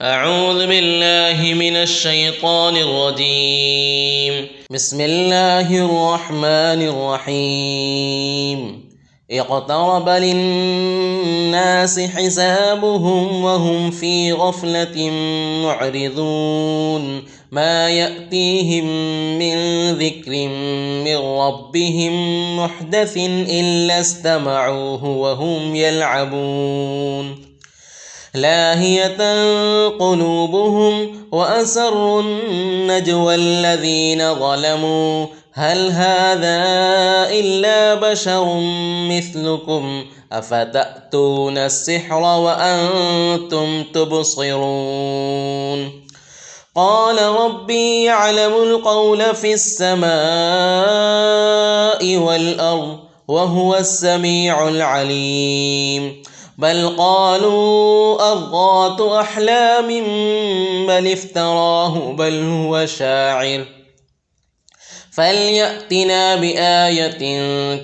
أعوذ بالله من الشيطان الرجيم. بسم الله الرحمن الرحيم. اقترب للناس حسابهم وهم في غفلة معرضون ما يأتيهم من ذكر من ربهم محدث إلا استمعوه وهم يلعبون لاهية قلوبهم وأسروا النجوى الذين ظلموا هل هذا إلا بشر مثلكم أفتأتون السحر وأنتم تبصرون قال ربي يعلم القول في السماء والأرض وهو السميع العليم بل قالوا أضغاث أحلام بل افتراه بل هو شاعر فليأتنا بآية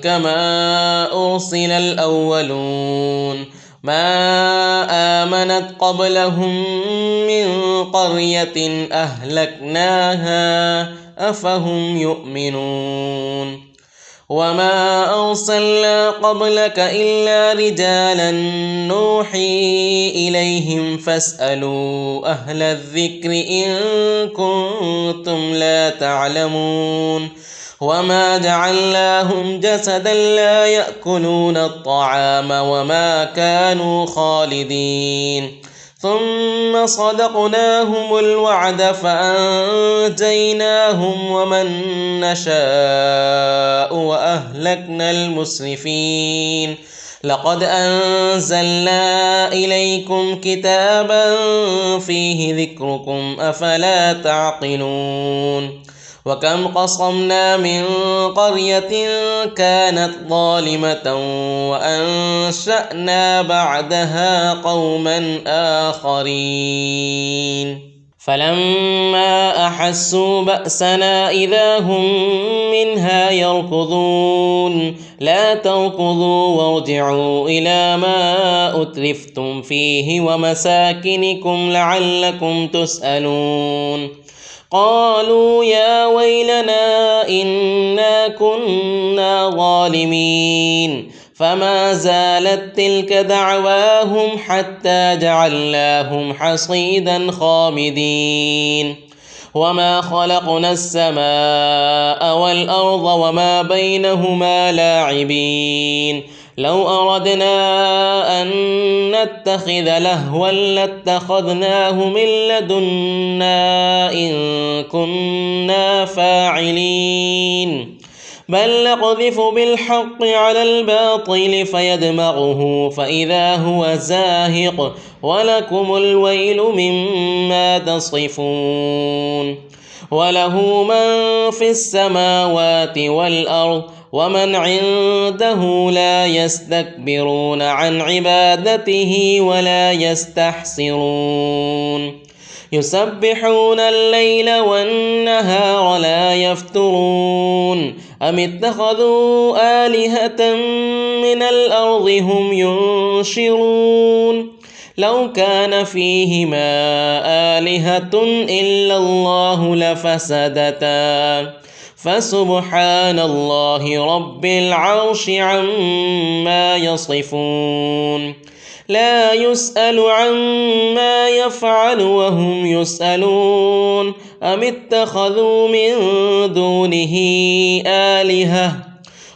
كما أرسل الأولون ما آمنت قبلهم من قرية أهلكناها أفهم يؤمنون وما أرسلنا قبلك إلا رجالا نوحي إليهم فاسألوا أهل الذكر إن كنتم لا تعلمون وما جعلناهم جسدا لا يأكلون الطعام وما كانوا خالدين ثم صدقناهم الوعد فأنجيناهم ومن نشاء وأهلكنا المسرفين لقد أنزلنا إليكم كتابا فيه ذكركم أفلا تعقلون وكم قصمنا من قرية كانت ظالمة وأنشأنا بعدها قوما آخرين فلما أحسوا بأسنا إذا هم منها يركضون لا تركضوا وارجعوا إلى ما أترفتم فيه ومساكنكم لعلكم تسألون قالوا يا ويلنا إنا كنا ظالمين فما زالت تلك دعواهم حتى جعلناهم حصيدا خامدين وما خلقنا السماء والأرض وما بينهما لاعبين لو أردنا أن نتخذ لهوا لاتخذناه من لدنا إن كنا فاعلين بل نقذف بالحق على الباطل فيدمغه فإذا هو زاهق ولكم الويل مما تصفون وله من في السماوات والأرض ومن عنده لا يستكبرون عن عبادته ولا يستحسرون يسبحون الليل والنهار لا يفترون أم اتخذوا آلهة من الأرض هم ينشرون لو كان فيهما آلهة إلا الله لفسدتا فسبحان الله رب العرش عما يصفون لا يسأل عما يفعل وهم يسألون أم اتخذوا من دونه آلهة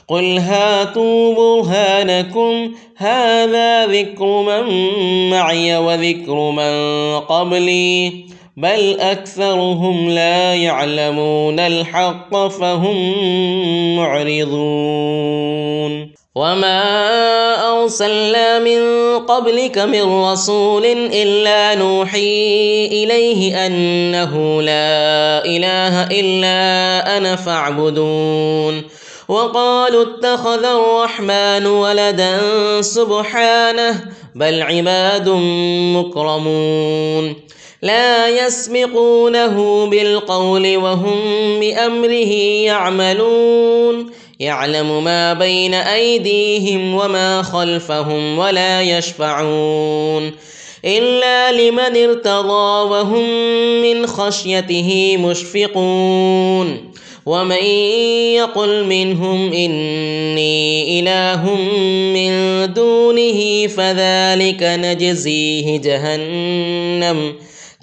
قل هاتوا برهانكم هذا ذكر من معي وذكر من قبلي بل أكثرهم لا يعلمون الحق فهم معرضون وما أرسلنا من قبلك من رسول إلا نوحي إليه أنه لا إله إلا أنا فاعبدون وقالوا اتخذ الرحمن ولدا سبحانه بل عباد مكرمون لا يسبقونه بالقول وهم بأمره يعملون يعلم ما بين أيديهم وما خلفهم ولا يشفعون إلا لمن ارتضى وهم من خشيته مشفقون ومن يقل منهم إني إله من دونه فذلك نجزيه جهنم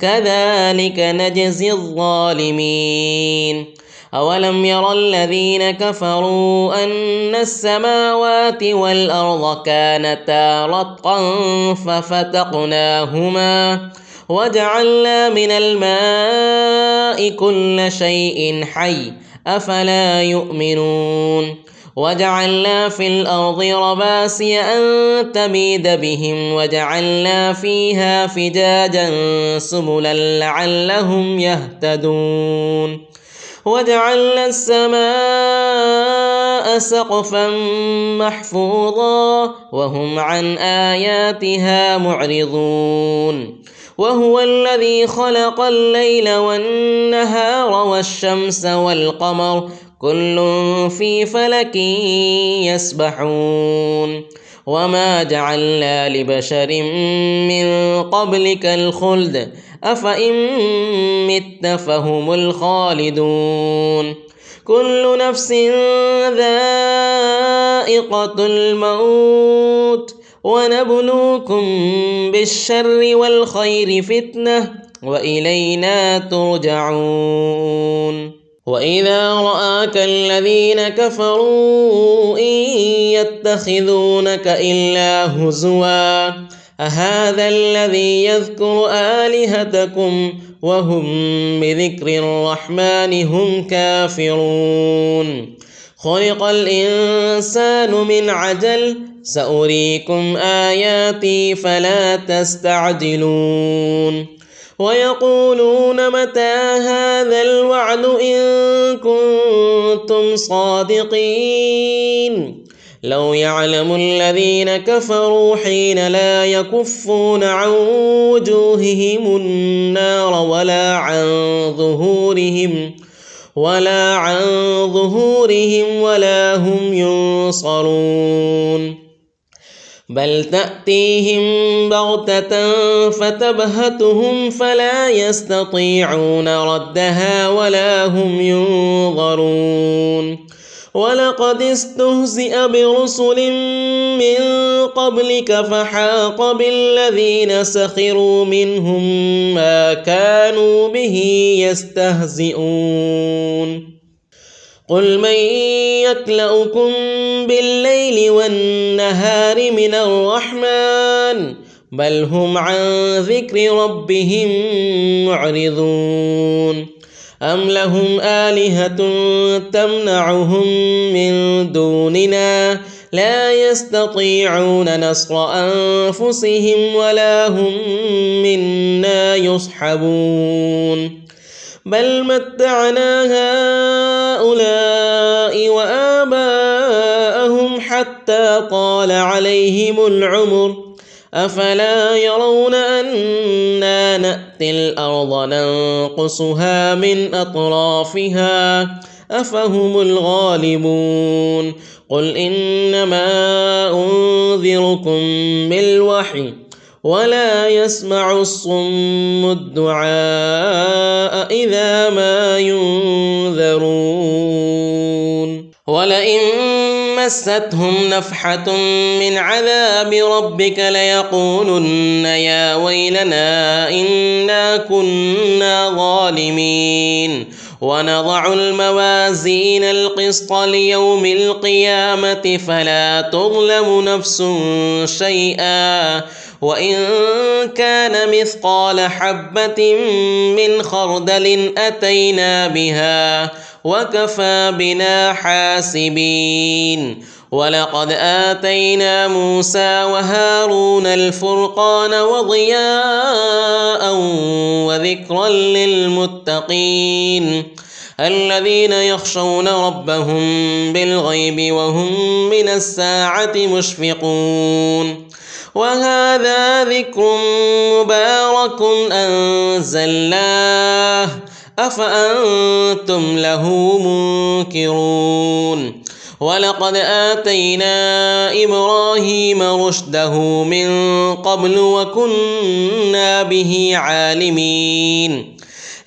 كذلك نجزي الظالمين أولم ير الذين كفروا أن السماوات والأرض كانتا رتقا ففتقناهما وجعلنا من الماء كل شيء حي أفلا يؤمنون وجعلنا في الأرض رواسي أن تميد بهم وجعلنا فيها فجاجا سبلا لعلهم يهتدون وجعلنا السماء سقفا محفوظا وهم عن آياتها معرضون وهو الذي خلق الليل والنهار والشمس والقمر كل في فلك يسبحون وما جعلنا لبشر من قبلك الخلد أفإن مت فهم الخالدون كل نفس ذائقة الموت ونبلوكم بالشر والخير فتنة وإلينا ترجعون وإذا رآك الذين كفروا إن يتخذونك إلا هزوا أهذا الذي يذكر آلهتكم وهم بذكر الرحمن هم كافرون خلق الإنسان من عجل سأريكم آياتي فلا تستعجلون ويقولون متى هذا الوعد إن كنتم صادقين لو يعلم الذين كفروا حين لا يكفون عن وجوههم النار ولا هم ينصرون بل تأتيهم بغتة فتبهتهم فلا يستطيعون ردها ولا هم ينظرون ولقد استهزئ برسل من قبلك فحاق بالذين سخروا منهم ما كانوا به يستهزئون قل من يكلؤكم بالليل والنهار من الرحمن بل هم عن ذكر ربهم معرضون أم لهم آلهة تمنعهم من دوننا لا يستطيعون نصر أنفسهم ولا هم منا يصحبون بل متعنا هؤلاء وآباءهم حتى طال عليهم العمر أفلا يرون أنا نأتي الأرض ننقصها من أطرافها أفهم الغالبون قل إنما أنذركم بالوحي ولا يسمع الصم الدعاء إذا ما ينذرون ولئن مستهم نفحة من عذاب ربك ليقولن يا ويلنا إنا كنا ظالمين ونضع الموازين القسط ليوم القيامة فلا تظلم نفس شيئا وإن كان مثقال حبة من خردل أتينا بها وكفى بنا حاسبين ولقد آتينا موسى وهارون الفرقان وضياء وذكرا للمتقين الذين يخشون ربهم بالغيب وهم من الساعة مشفقون وهذا ذكر مبارك أنزلناه أفأنتم له منكرون ولقد آتينا إبراهيم رشده من قبل وكنا به عالمين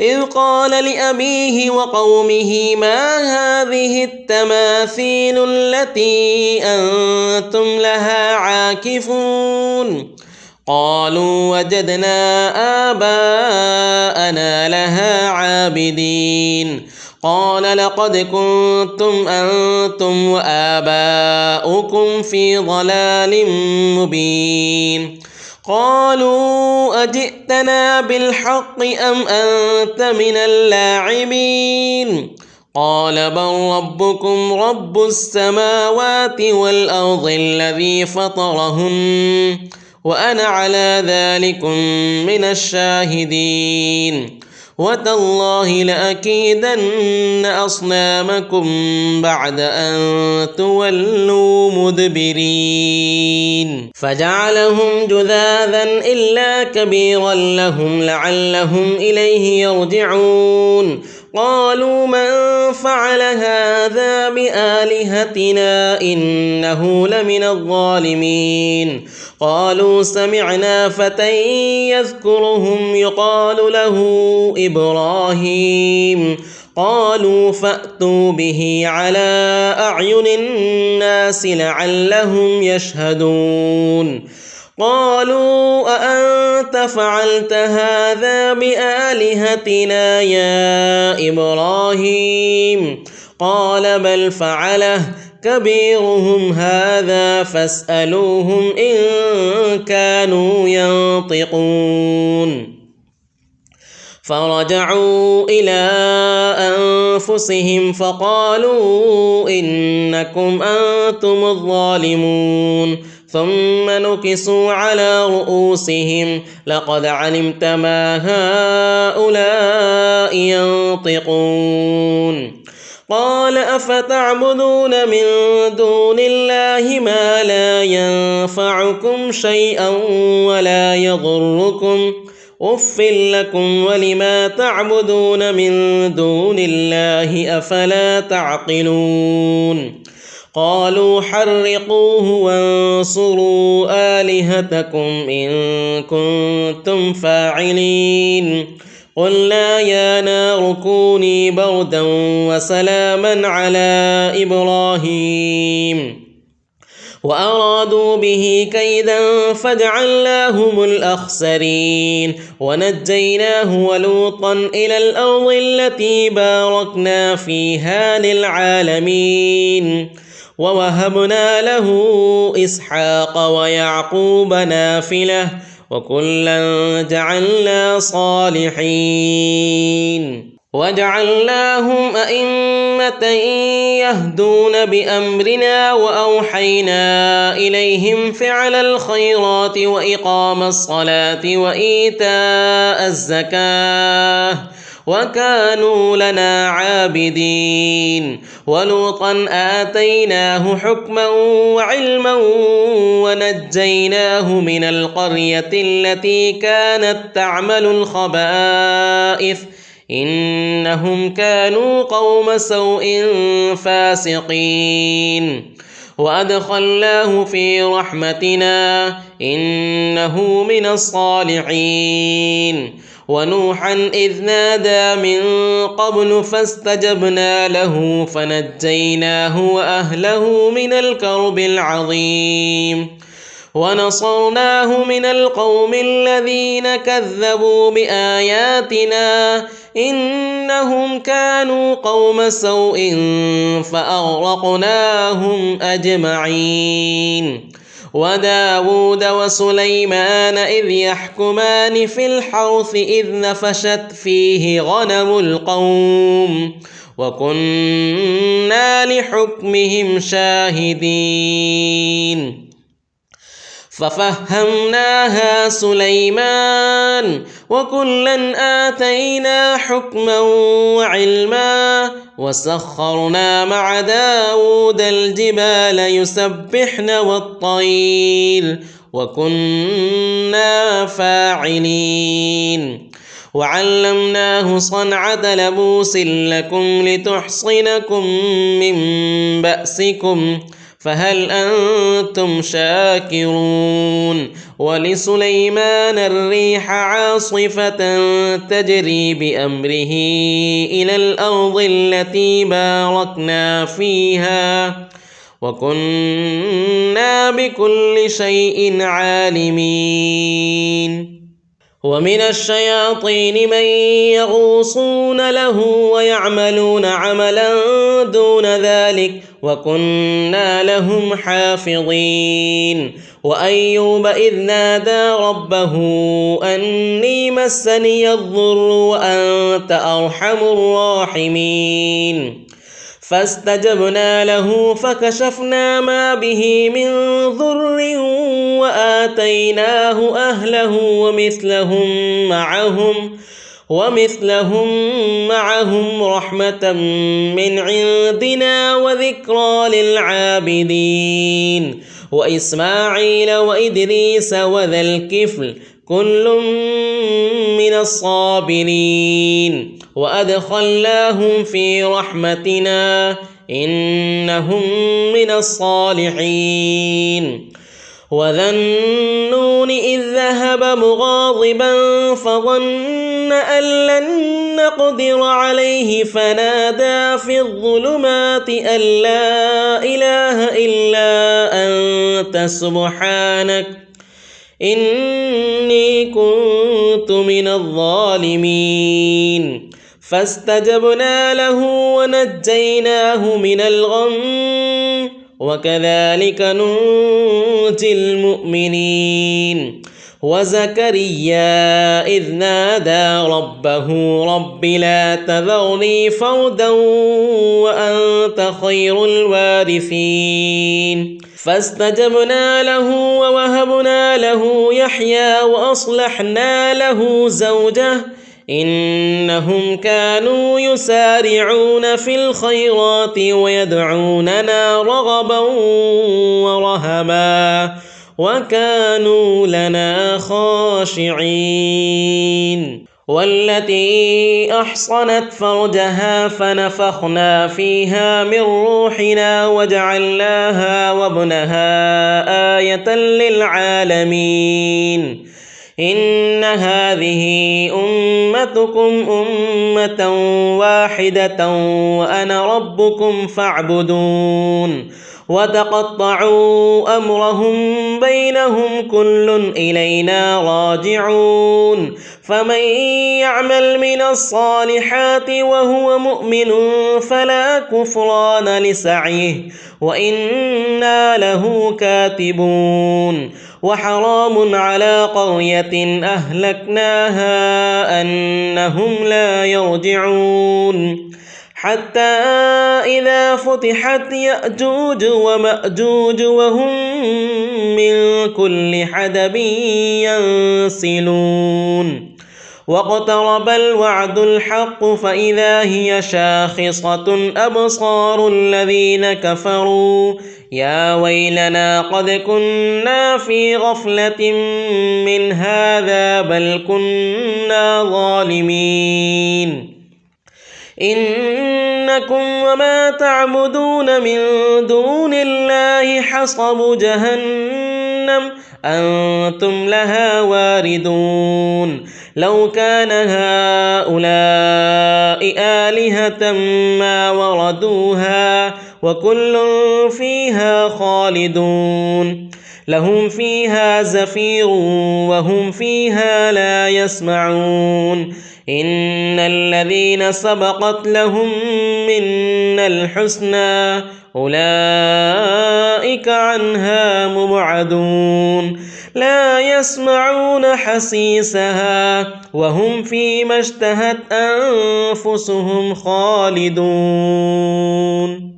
إذ قال لأبيه وقومه ما هذه التماثيل التي أنتم لها عاكفون قالوا وجدنا آباءنا لها عابدين قال لقد كنتم أنتم وآباؤكم في ضلال مبين قالوا أجئتنا بالحق أم أنت من اللاعبين قال بل ربكم رب السماوات والأرض الذي فطرهن وأنا على ذلكم من الشاهدين وتالله لأكيدن أصنامكم بعد أن تولوا مدبرين فجعلهم جذاذا إلا كبيرا لهم لعلهم إليه يرجعون قالوا من فعل هذا بآلهتنا إنه لمن الظالمين قالوا سمعنا فتى يذكرهم يقال له إبراهيم قالوا فأتوا به على أعين الناس لعلهم يشهدون قالوا أأنت فعلت هذا بآلهتنا يا إبراهيم قال بل فعله كبيرهم هذا فاسألوهم إن كانوا ينطقون فرجعوا إلى أنفسهم فقالوا إنكم أنتم الظالمون ثم نكسوا على رؤوسهم لقد علمت ما هؤلاء ينطقون قال أفتعبدون من دون الله ما لا ينفعكم شيئا ولا يضركم أف لكم ولما تعبدون من دون الله أفلا تعقلون قالوا حرقوه وانصروا آلهتكم إن كنتم فاعلين قلنا يا نار كوني بردا وسلاما على إبراهيم وأرادوا به كيدا فجعلناهم الأخسرين ونجيناه ولوطا إلى الأرض التي باركنا فيها للعالمين ووهبنا له إسحاق ويعقوب نافلة وكلا جعلنا صالحين وجعلناهم أئمة يهدون بأمرنا وأوحينا إليهم فعل الخيرات وإقام الصلاة وإيتاء الزكاة وكانوا لنا عابدين ولوطا آتيناه حكما وعلما ونجيناه من القرية التي كانت تعمل الخبائث إنهم كانوا قوم سوء فاسقين وأدخلناه في رحمتنا إنه من الصالحين ونوحا إذ نادى من قبل فاستجبنا له فنجيناه وأهله من الكرب العظيم ونصرناه من القوم الذين كذبوا بآياتنا إنهم كانوا قوم سوء فأغرقناهم أجمعين وداود وسليمان إذ يحكمان في الحرث إذ نفشت فيه غنم القوم وكنا لحكمهم شاهدين ففهمناها سليمان وكلا آتينا حكما وعلما وسخرنا مع داود الجبال يسبحن والطير وكنا فاعلين وعلمناه صنعة لبوس لكم لتحصنكم من بأسكم فهل أنتم شاكرون ولسليمان الريح عاصفة تجري بأمره إلى الأرض التي باركنا فيها وكنا بكل شيء عالمين ومن الشياطين من يغوصون له ويعملون عملا دون ذلك وكنا لهم حافظين وأيوب إذ نادى ربه أني مسني الضر وأنت أرحم الراحمين فاستجبنا له فكشفنا ما به من ضر وآتيناه أهله ومثلهم معهم رحمة من عندنا وذكرى للعابدين وإسماعيل وإدريس وذا الكفل كل من الصابرين وأدخلناهم في رحمتنا إنهم من الصالحين وذا النون إذ ذهب مغاضبا فظن أن لن نقدر عليه فنادى في الظلمات أن لا إله إلا أنت سبحانك إني كنت من الظالمين فاستجبنا له ونجيناه من الغم وكذلك ننجي المؤمنين وزكريا إذ نادى ربه رب لا تذرني فردا وأنت خير الوارثين فاستجبنا له ووهبنا له يحيى وأصلحنا له زوجه إنهم كانوا يسارعون في الخيرات ويدعوننا رغبا ورهبا وكانوا لنا خاشعين والتي أحصنت فرجها فنفخنا فيها من روحنا وجعلناها وابنها آية للعالمين إن هذه أمتكم أمة واحدة وأنا ربكم فاعبدون وتقطعوا أمرهم بينهم كل إلينا راجعون فمن يعمل من الصالحات وهو مؤمن فلا كفران لسعيه وإنا له كاتبون وحرام على قرية أهلكناها أنهم لا يرجعون حتى إذا فتحت يأجوج ومأجوج وهم من كل حدب ينسلون واقترب الوعد الحق فإذا هي شاخصة أبصار الذين كفروا يا ويلنا قد كنا في غفلة من هذا بل كنا ظالمين إنكم وما تعبدون من دون الله حصب جهنم أنتم لها واردون لو كان هؤلاء آلهة ما وردوها وكل فيها خالدون لهم فيها زفير وهم فيها لا يسمعون إن الذين سبقت لهم منا الحسنى أولئك عنها مبعدون لا يسمعون حسيسها وهم فيما اشتهت أنفسهم خالدون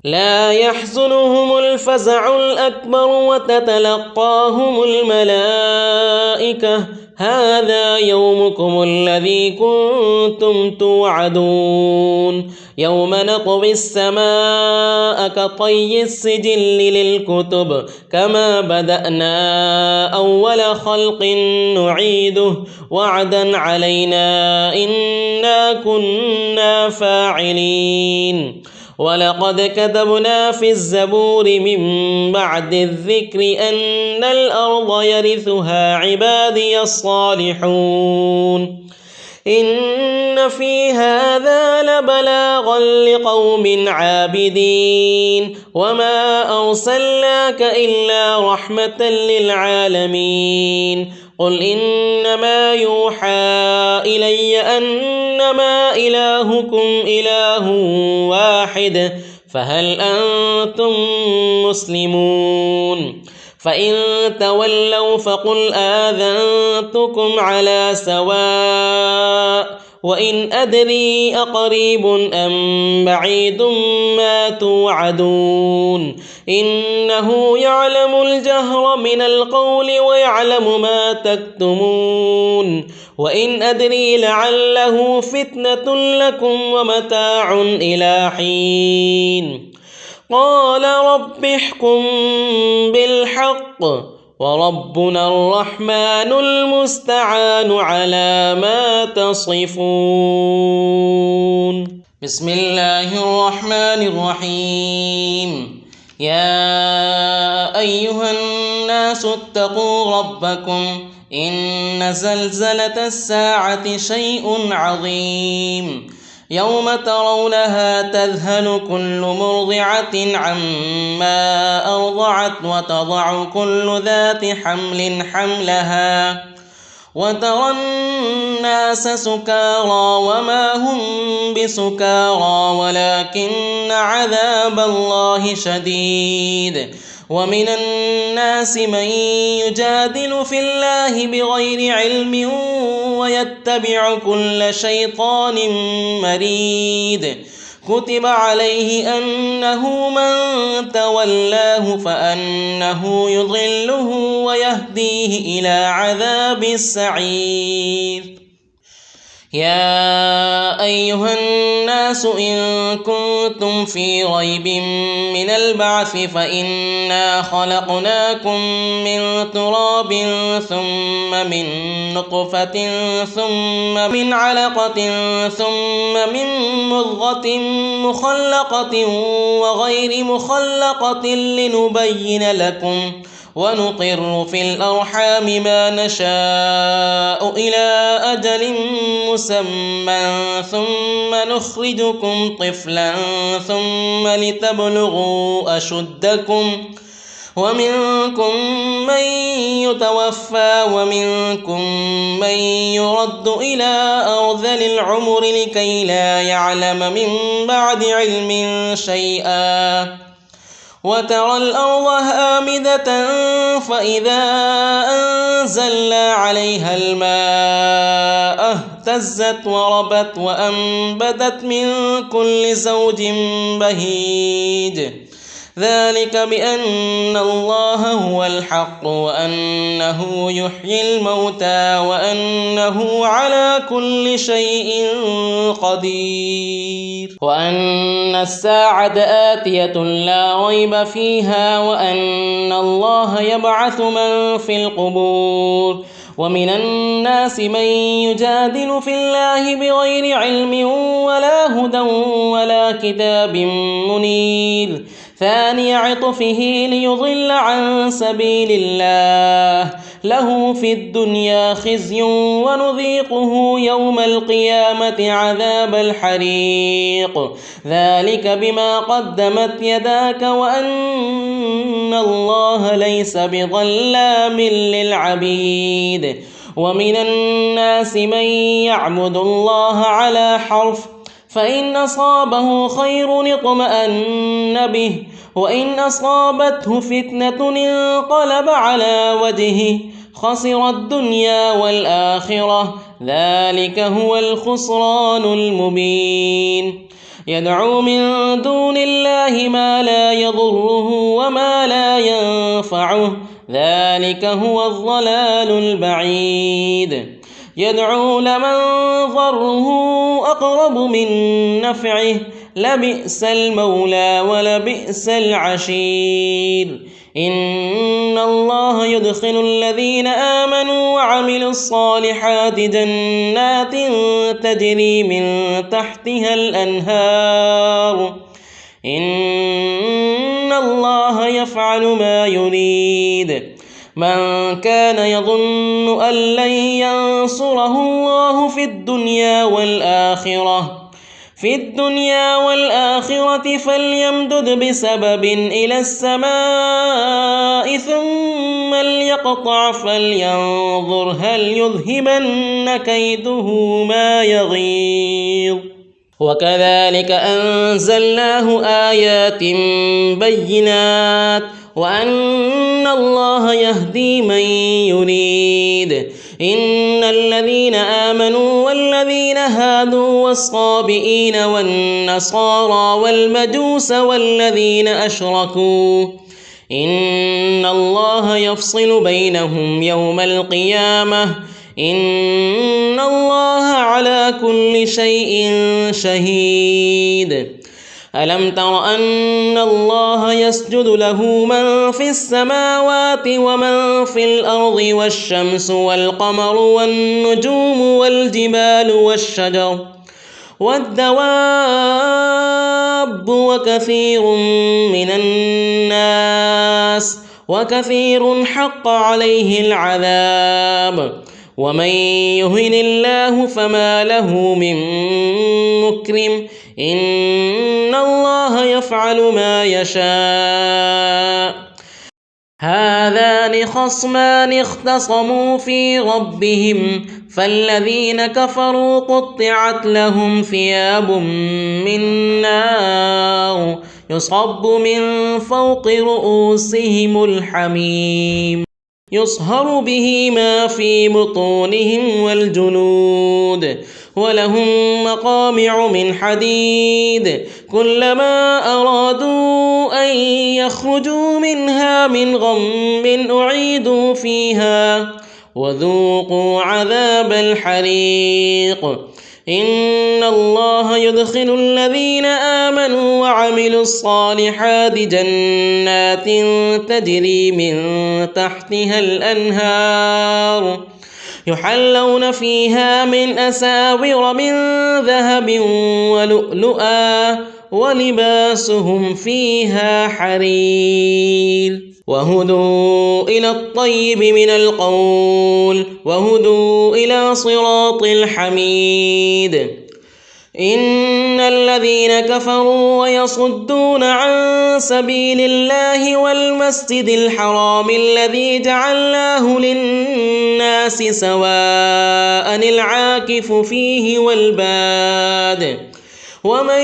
لا يحزنهم الفزع الأكبر وتتلقاهم الملائكة هذا يومكم الذي كنتم توعدون يوم نطوي السماء كطي السجل للكتب كما بدأنا أول خلق نعيده وعدا علينا إنا كنا فاعلين ولقد كتبنا في الزبور من بعد الذكر أن الأرض يرثها عبادي الصالحون إن في هذا لبلاغا لقوم عابدين وما أرسلناك إلا رحمة للعالمين قل إنما يوحى إلي أنما إلهكم إله واحد فهل أنتم مسلمون فإن تولوا فقل آذنتكم على سواء وإن أدري أقريب أم بعيد ما توعدون إنه يعلم الجهر من القول ويعلم ما تكتمون وإن أدري لعله فتنة لكم ومتاع إلى حين قال رب احكم بالحق وربنا الرحمن المستعان على ما تصفون بسم الله الرحمن الرحيم يا أيها الناس اتقوا ربكم إن زلزلة الساعة شيء عظيم يوم ترونها تذهل كل مرضعة عما أرضعت وتضع كل ذات حمل حملها وترى الناس سكارى وما هم بسكارى ولكن عذاب الله شديد ومن الناس من يجادل في الله بغير علم ويتبع كل شيطان مريد كتب عليه أنه من تولاه فأنه يضله ويهديه إلى عذاب السعير يا أيها الناس إن كنتم في ريب من البعث فإنا خلقناكم من تراب ثم من نطفة ثم من علقة ثم من مضغة مخلقة وغير مخلقة لنبين لكم ونقر في الأرحام ما نشاء إلى أجل مسمى ثم نخرجكم طفلا ثم لتبلغوا أشدكم ومنكم من يتوفى ومنكم من يرد إلى أرذل العمر لكي لا يعلم من بعد علم شيئا وترى الأرض هامدة فإذا أنزلنا عليها الماء اهتزت وربت وأنبتت من كل زوج بهيج ذلك بأن الله هو الحق وأنه يحيي الموتى وأنه على كل شيء قدير وأن الساعة آتية لا ريب فيها وأن الله يبعث من في القبور ومن الناس من يجادل في الله بغير علم ولا هدى ولا كتاب منير ثاني عطفه ليضل عن سبيل الله له في الدنيا خزي ونذيقه يوم القيامة عذاب الحريق ذلك بما قدمت يداك وأن الله ليس بظلام للعبيد ومن الناس من يعبد الله على حرف فإن أصابه خير اطمأن به وإن أصابته فتنة انقلب على وجهه خسر الدنيا والآخرة ذلك هو الخسران المبين يدعو من دون الله ما لا يضره وما لا ينفعه ذلك هو الضلال البعيد يدعو لمن ضره أقرب من نفعه لبئس المولى ولبئس العشير إن الله يدخل الذين آمنوا وعملوا الصالحات جنات تجري من تحتها الأنهار إن الله يفعل ما يريد من كان يظن أن لن ينصره الله في الدنيا والآخرة فليمدد بسبب إلى السماء ثم ليقطع فلينظر هل يذهبن كيده ما يغيظ وكذلك أنزلناه آيات بينات وأن الله يهدي من يريد إن الذين آمنوا والذين هادوا والصابئين والنصارى والمجوس والذين أشركوا إن الله يفصل بينهم يوم القيامة إن الله على كل شيء شهيد ألم تر أن الله يسجد له من في السماوات ومن في الأرض والشمس والقمر والنجوم والجبال والشجر والدواب وكثير حق عليه العذاب ومن يهن الله فما له من مكرم إن الله يفعل ما يشاء هذان خصمان اختصموا في ربهم فالذين كفروا قطعت لهم ثياب من نار يصب من فوق رؤوسهم الحميم يصهر به ما في بطونهم والجلود ولهم مقامع من حديد كلما أرادوا أن يخرجوا منها من غم أعيدوا فيها وذوقوا عذاب الحريق إن الله يدخل الذين آمنوا وعملوا الصالحات جنات تجري من تحتها الأنهار يحلون فيها من أساور من ذهب ولؤلؤا ولباسهم فيها حرير وهدوا إلى الطيب من القول وهدوا إلى صراط الحميد إن الذين كفروا ويصدون عن سبيل الله والمسجد الحرام الذي جعلناه للناس سواء العاكف فيه والباد ومن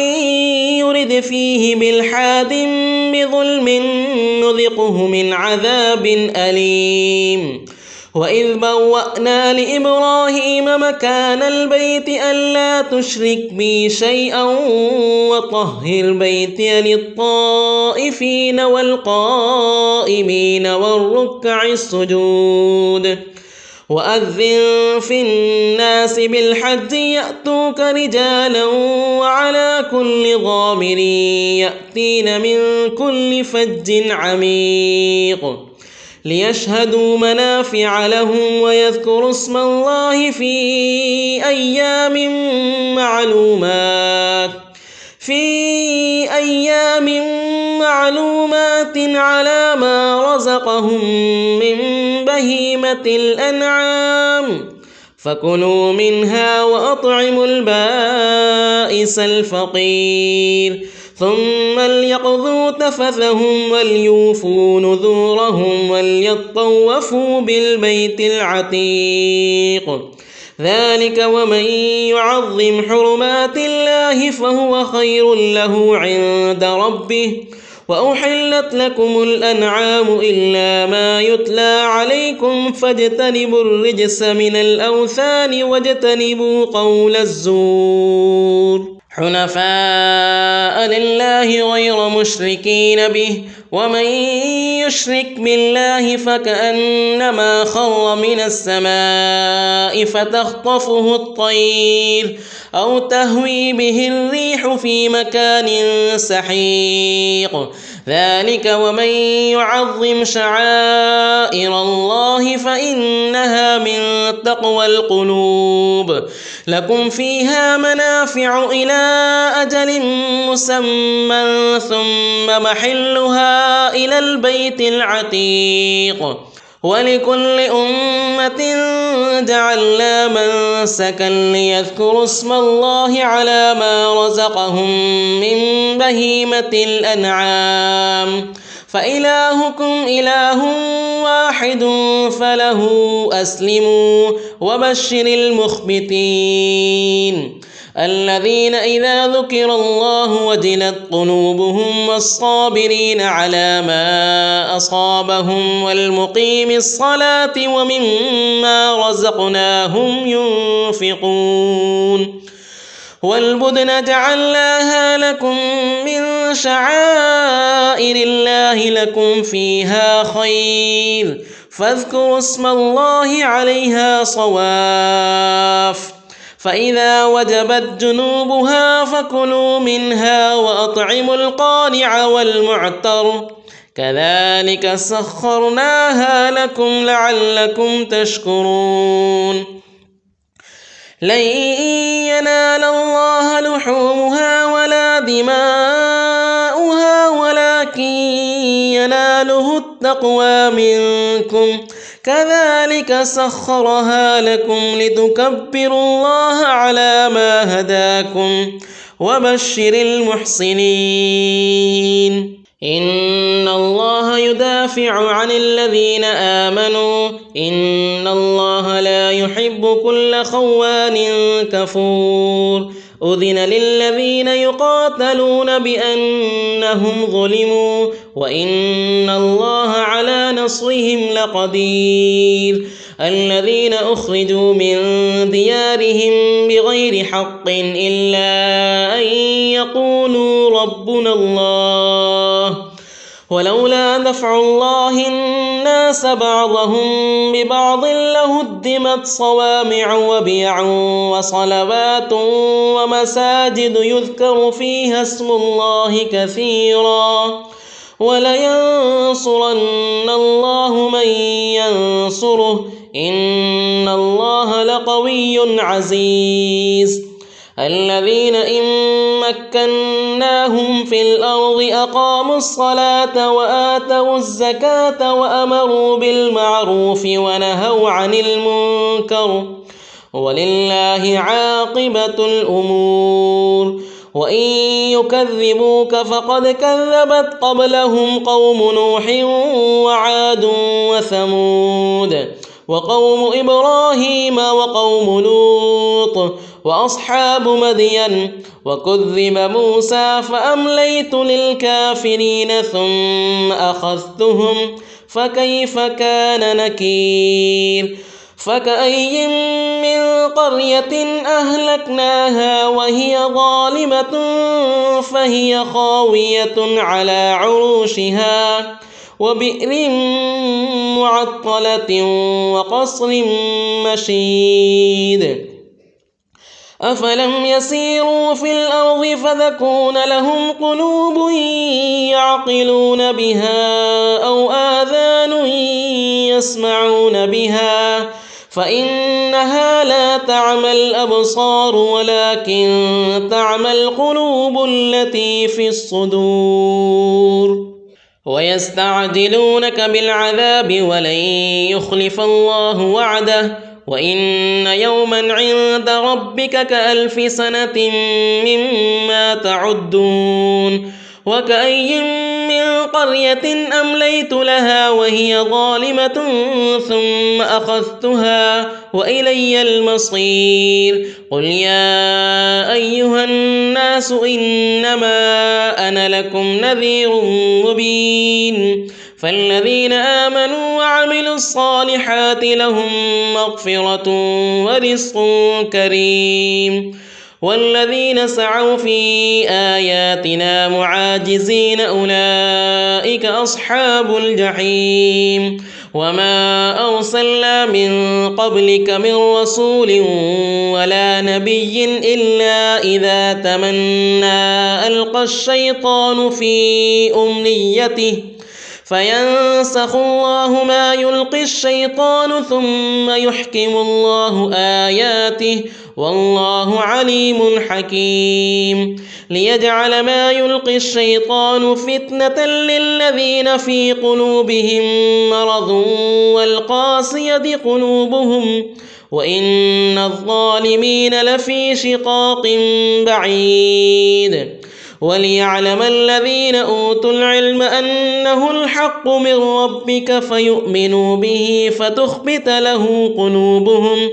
يرد فيه بإلحاد بظلم نذقه من عذاب أليم وإذ بوأنا لإبراهيم مكان البيت ألا تشرك بي شيئا وطهر بيتي للطائفين والقائمين والركع السجود وأذن في الناس بالحج يأتوك رجالا وعلى كل ضامر يأتين من كل فج عميق ليشهدوا منافع لهم ويذكروا اسم الله في أيام معلومات على ما رزقهم من بهيمة الأنعام فكلوا منها وأطعموا البائس الفقير ثم ليقضوا تفثهم وليوفوا نذورهم وليطوفوا بالبيت العتيق ذلك ومن يعظم حرمات الله فهو خير له عند ربه وأحلت لكم الأنعام إلا ما يتلى عليكم فاجتنبوا الرجس من الأوثان واجتنبوا قول الزور حنفاء لله غير مشركين به ومن يشرك بالله فكأنما خر من السماء فتخطفه الطير أو تهوي به الريح في مكان سحيق ذلك ومن يعظم شعائر الله فإنها من تقوى القلوب لكم فيها منافع إلى أجل مسمى ثم محلها إلى البيت العتيق ولكل أمة جعلنا منسكا ليذكروا اسم الله على ما رزقهم من بهيمة الأنعام فإلهكم إله واحد فله أسلموا وبشر المخبتين الذين إذا ذكر الله وجلت قلوبهم والصابرين على ما أصابهم والمقيم الصلاة ومما رزقناهم ينفقون والبدن جعلناها لكم من شعائر الله لكم فيها خير فاذكروا اسم الله عليها صواف فإذا وجبت جنوبها فكلوا منها وأطعموا القانع والمعتر كذلك سخرناها لكم لعلكم تشكرون لن ينال الله لحومها ولا دماؤها ولكن يناله التقوى منكم كذلك سخرها لكم لتكبروا الله على ما هداكم وبشر المحسنين إن الله يدافع عن الذين آمنوا إن الله لا يحب كل خوان كفور أذن للذين يقاتلون بأنهم ظلموا وإن الله على نصرهم لقدير الذين أخرجوا من ديارهم بغير حق إلا أن يقولوا ربنا الله ولولا دفع الله الناس بعضهم ببعض لهدمت صوامع وبيع وصلوات ومساجد يذكر فيها اسم الله كثيرا ولينصرن الله من ينصره إن الله لقوي عزيز الذين إن مكناهم في الأرض أقاموا الصلاة وآتوا الزكاة وأمروا بالمعروف ونهوا عن المنكر ولله عاقبة الأمور وإن يكذبوك فقد كذبت قبلهم قوم نوح وعاد وثمود وقوم إبراهيم وقوم لوط وأصحاب مدين وكذب موسى فأمليت للكافرين ثم أخذتهم فكيف كان نكير فكأي من قرية أهلكناها وهي ظالمة فهي خاوية على عروشها وبئر معطلة وقصر مشيد أفلم يسيروا في الأرض فتكون لهم قلوب يعقلون بها أو آذان يسمعون بها فإنها لا تعمى الأبصار ولكن تعمى القلوب التي في الصدور ويستعجلونك بالعذاب ولن يخلف الله وعده وإن يوما عند ربك كألف سنة مما تعدون وكأي من قرية أمليت لها وهي ظالمة ثم أخذتها وإلي المصير قل يا أيها الناس إنما أنا لكم نذير مبين فالذين آمنوا وعملوا الصالحات لهم مغفرة ورزق كريم والذين سعوا في آياتنا معاجزين أولئك أصحاب الجحيم وما أرسلنا من قبلك من رسول ولا نبي إلا إذا تمنى ألقى الشيطان في أمنيته فينسخ الله ما يلقي الشيطان ثم يحكم الله آياته والله عليم حكيم ليجعل ما يلقي الشيطان فتنة للذين في قلوبهم مرض والقاسية قلوبهم وإن الظالمين لفي شقاق بعيد وليعلم الذين أوتوا العلم أنه الحق من ربك فيؤمنوا به فتخبت له قلوبهم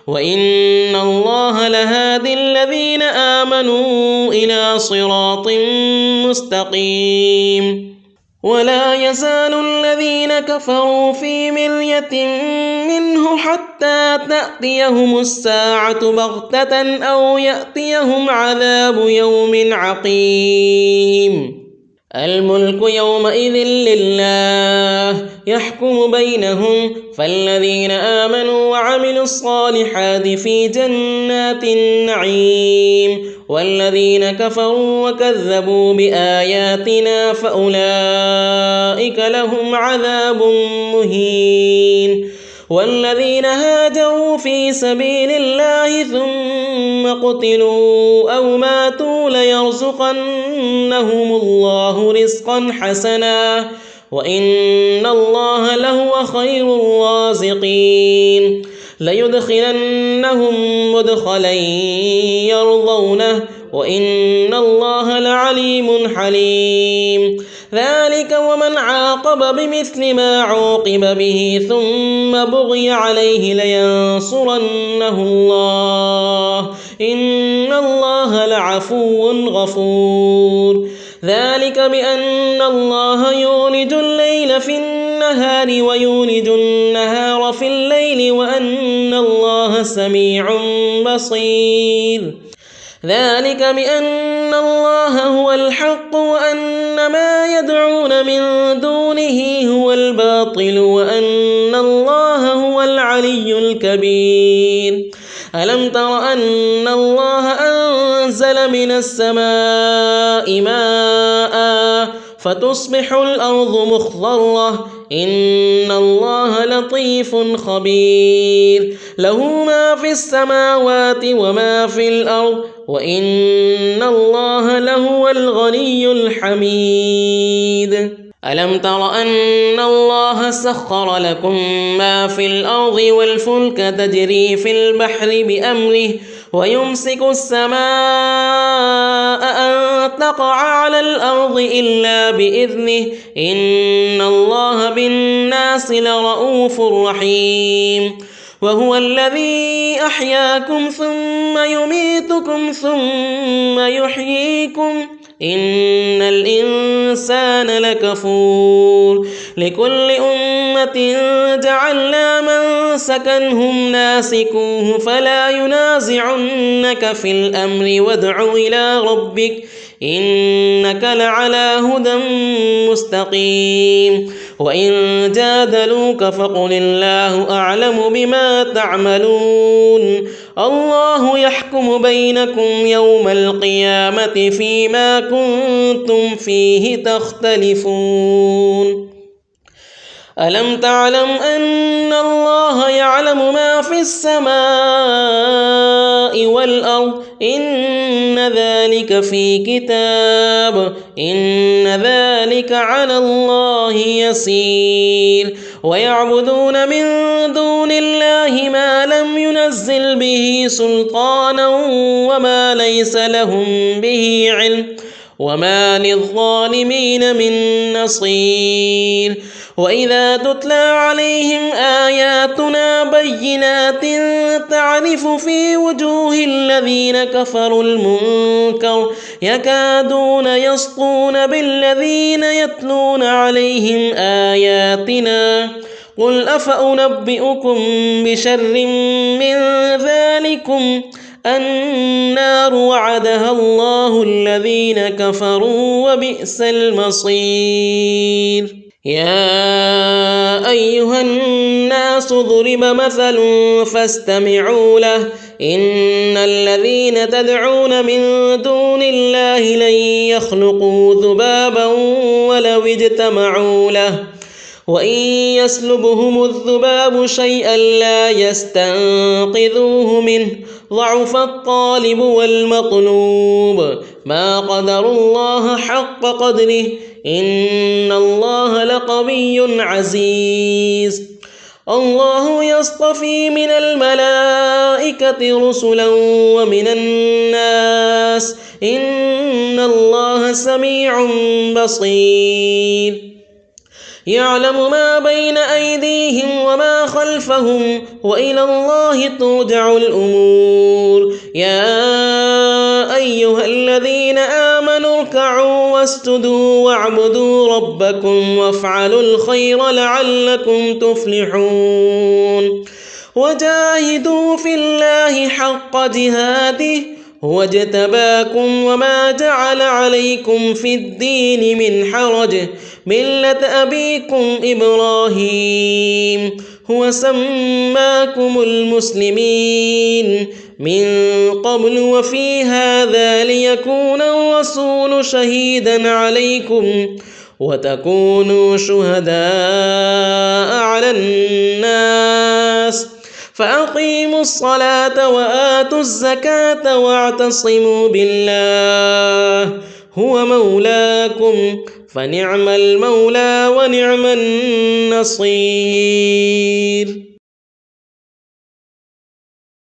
وإن الله لهادي الذين آمنوا إلى صراط مستقيم ولا يزال الذين كفروا في مرية منه حتى تأتيهم الساعة بغتة أو يأتيهم عذاب يوم عقيم الملك يومئذ لله يحكم بينهم فالذين آمنوا وعملوا الصالحات في جنات النعيم والذين كفروا وكذبوا بآياتنا فأولئك لهم عذاب مهين والذين هاجروا في سبيل الله ثم قتلوا أو ماتوا ليرزقنهم الله رزقا حسنا وإن الله لهو خير الرازقين ليدخلنهم مدخلا يرضونه وإن الله لعليم حليم ذلك ومن عاقب بمثل ما عوقب به ثم بغي عليه لينصرنه الله إن الله لعفو غفور ذلك بأن الله يولج الليل في النهار ويولج النهار في الليل وأن الله سميع بصير ذلك بأن الله هو الحق وأن ما يدعون من دونه هو الباطل وأن الله هو العلي الكبير ألم تر أن الله أنزل من السماء ماء فتصبح الأرض مخضرة إن الله لطيف خبير له ما في السماوات وما في الأرض وإن الله لهو الغني الحميد ألم تر أن الله سخر لكم ما في الأرض والفلك تجري في البحر بأمره ويمسك السماء أن تقع على الأرض إلا بإذنه إن الله بالناس لرؤوف رحيم وهو الذي أحياكم ثم يميتكم ثم يحييكم إن الإنسان لكفور لكل أمة جعلنا منسكا هم ناسكوه فلا ينازعنك في الأمر وادع إلى ربك إنك لعلى هدى مستقيم وإن جادلوك فقل الله أعلم بما تعملون الله يحكم بينكم يوم القيامة فيما كنتم فيه تختلفون ألم تعلم أن الله يعلم ما في السماء والأرض إن ذلك في كتاب إن ذلك على الله يسير ويعبدون من دون الله ما لم ينزل به سلطانا وما ليس لهم به علم وما للظالمين من نصير وإذا تتلى عليهم آياتنا بينات تعرف في وجوه الذين كفروا المنكر يكادون يسطون بالذين يتلون عليهم آياتنا قل أفأنبئكم بشر من ذلكم النار وعدها الله الذين كفروا وبئس المصير. يا أيها الناس ضرب مثل فاستمعوا له إن الذين تدعون من دون الله لن يخلقوا ذبابا ولو اجتمعوا له وإن يسلبهم الذباب شيئا لا يستنقذوه منه ضعف الطالب والمطلوب ما قدروا الله حق قدره إن الله لقوي عزيز. الله يصطفي من الملائكة رسلا ومن الناس إن الله سميع بصير. يعلم ما بين أيديهم وما خلفهم وإلى الله ترجع الأمور. يا أيها الذين آمنوا اركعوا واسجدوا واعبدوا ربكم وافعلوا الخير لعلكم تفلحون. وجاهدوا في الله حق جهاده هو اجتباكم وما جعل عليكم في الدين من حرج ملة أبيكم إبراهيم هو سماكم المسلمين من قبل وفي هذا ليكون الرسول شهيدا عليكم وتكونوا شهداء على الناس فأقيموا الصلاة وآتوا الزكاة واعتصموا بالله هو مولاكم فنعم المولى ونعم النصير.